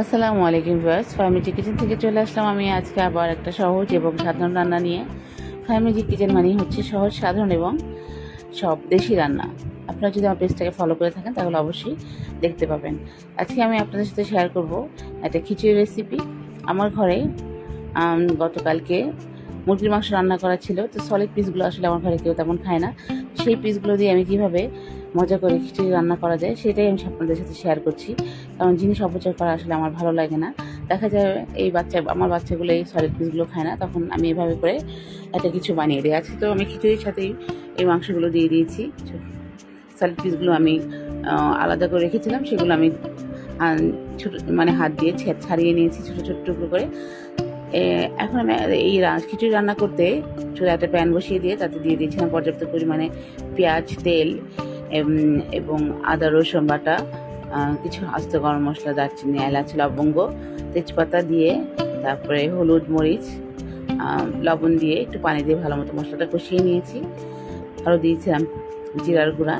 আসসালামু আলাইকুম viewers, ফার্মেজি kitchen থেকে চলে আসলাম আমি আজকে আবার একটা সহজ এবং সাধারণ রান্না নিয়ে। ফার্মেজি কিচেন মানে হচ্ছে সহজ, সাধারণ এবং সব দেশি রান্না। আপনারা যদি আমার পেজটাকে ফলো করে থাকেন তাহলে অবশ্যই দেখতে পাবেন। আজকে আমি আপনাদের সাথে শেয়ার করব একটা খিচুড়ি রেসিপি। আমার ঘরে গতকালকে মুরগির মাংস রান্না করা ছিল, তো সলিড পিসগুলো আসলে আমার ঘরে কেউ তেমন খায় না। সেই পিসগুলো দিয়ে আমি কীভাবে মজা করে খিচুড়ি রান্না করা যায় সেটাই আমি আপনাদের সাথে শেয়ার করছি। কারণ জিনিস অপচয় করা আসলে আমার ভালো লাগে না। দেখা যায় আমার বাচ্চাগুলো এই সলিড পিসগুলো খায় না, তখন আমি এভাবে করে একটা কিছু বানিয়ে দিই। আজকে তো আমি খিচুড়ির সাথেই এই মাংসগুলো দিয়ে দিয়েছি। সলিড পিসগুলো আমি আলাদা করে রেখেছিলাম, সেগুলো আমি ছোটো হাত দিয়ে ছাড়িয়ে নিয়েছি ছোটো ছোটো টুকরো করে। এখন আমি এই খিচুড়ি রান্না করতে চুলাতে প্যান বসিয়ে দিয়ে তাতে দিয়ে দিয়েছিলাম পর্যাপ্ত পরিমাণে পেঁয়াজ, তেল এবং আদা রসুন বাটা, কিছু আস্ত গরম মশলা, দারচিনি, এলাচ, লবঙ্গ, তেজপাতা দিয়ে তারপরে হলুদ, মরিচ, লবণ দিয়ে একটু পানি দিয়ে ভালো মতো মশলাটা কষিয়ে নিয়েছি। আরও দিয়েছিলাম জিরার গুঁড়া।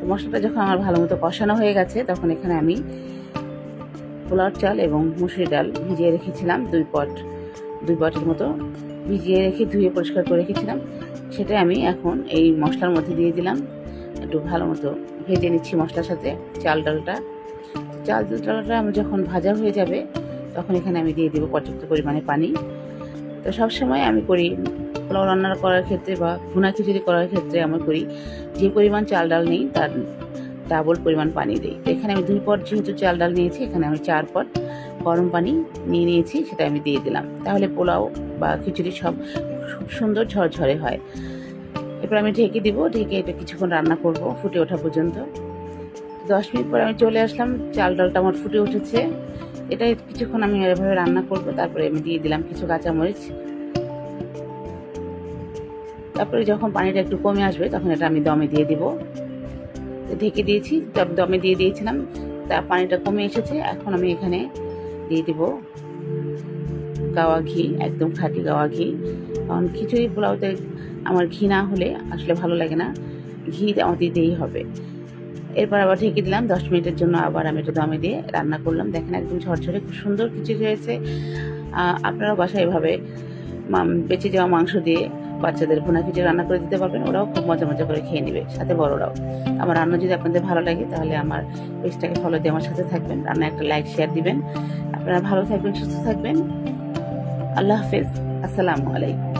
মশলাটা যখন আমার ভালো মতো কষানো হয়ে গেছে তখন এখানে আমি পোলাওর চাল এবং মুসুরি ডাল ভিজিয়ে রেখেছিলাম, দুই পটের মতো ভিজিয়ে রেখে ধুয়ে পরিষ্কার করে রেখেছিলাম। সেটা আমি এখন এই মশলার মধ্যে দিয়ে দিলাম। একটু ভালো মতো ভেজে নিচ্ছি মশলার সাথে চাল ডালটা আমার যখন ভাজা হয়ে যাবে তখন এখানে আমি দিয়ে দেবো পর্যাপ্ত পরিমাণে পানি। তো সবসময় আমি করি পোলাও রান্না করার ক্ষেত্রে বা ভুনা খিচুড়ি করার ক্ষেত্রে আমি করি যে পরিমাণ চাল ডাল নেই তার ডাবল পরিমাণ পানি দিই। তো এখানে আমি 2 পট যেহেতু চাল ডাল নিয়েছি, এখানে আমি 4 পট গরম পানি নিয়ে নিয়েছি, সেটা আমি দিয়ে দিলাম। তাহলে পোলাও বা খিচুড়ি সব খুব সুন্দর ঝরঝরে হয়। এরপর আমি ঢেকে দিব, ঢেকে এটা কিছুক্ষণ রান্না করব ফুটে ওঠা পর্যন্ত। 10 মিনিট পর আমি চলে আসলাম, চাল ডালটা আমার ফুটে উঠেছে। এটা কিছুক্ষণ আমি এভাবে রান্না করব। তারপরে আমি দিয়ে দিলাম কিছু কাঁচামরিচ। তারপরে যখন পানিটা একটু কমে আসবে তখন এটা আমি দমে দিয়ে দিব। ঢেকে দিয়েছি, দমে দিয়ে দিয়েছিলাম, তার পানিটা কমে এসেছে। এখন আমি এখানে দিয়ে দিব গাওয়া ঘি, একদম খাঁটি গাওয়া ঘি। কারণ খিচুড়ি পোলাওতে আমার ঘি না হলে আসলে ভালো লাগে না, ঘি আমার দিতেই হবে। এরপর আবার ঢেকে দিলাম 10 মিনিটের জন্য। আবার আমি এটা দমে দিয়ে রান্না করলাম। দেখেন একদম ঝরঝরে খুব সুন্দর খিচুড়ি হয়েছে। আপনারাও বাসায় এভাবে বেঁচে যাওয়া মাংস দিয়ে বাচ্চাদের ভুনা খিচুড়ি রান্না করে দিতে পারবেন, ওরাও খুব মজা মজা করে খেয়ে নেবে, সাথে বড়রাও। আমার রান্না যদি আপনাদের ভালো লাগে তাহলে আমার পেজটাকে ফলো দিয়ে আমার সাথে থাকবেন, রান্না একটা লাইক শেয়ার দিবেন। আপনারা ভালো থাকবেন, সুস্থ থাকবেন। আল্লাহ হাফেজ, আসসালামু আলাইকুম।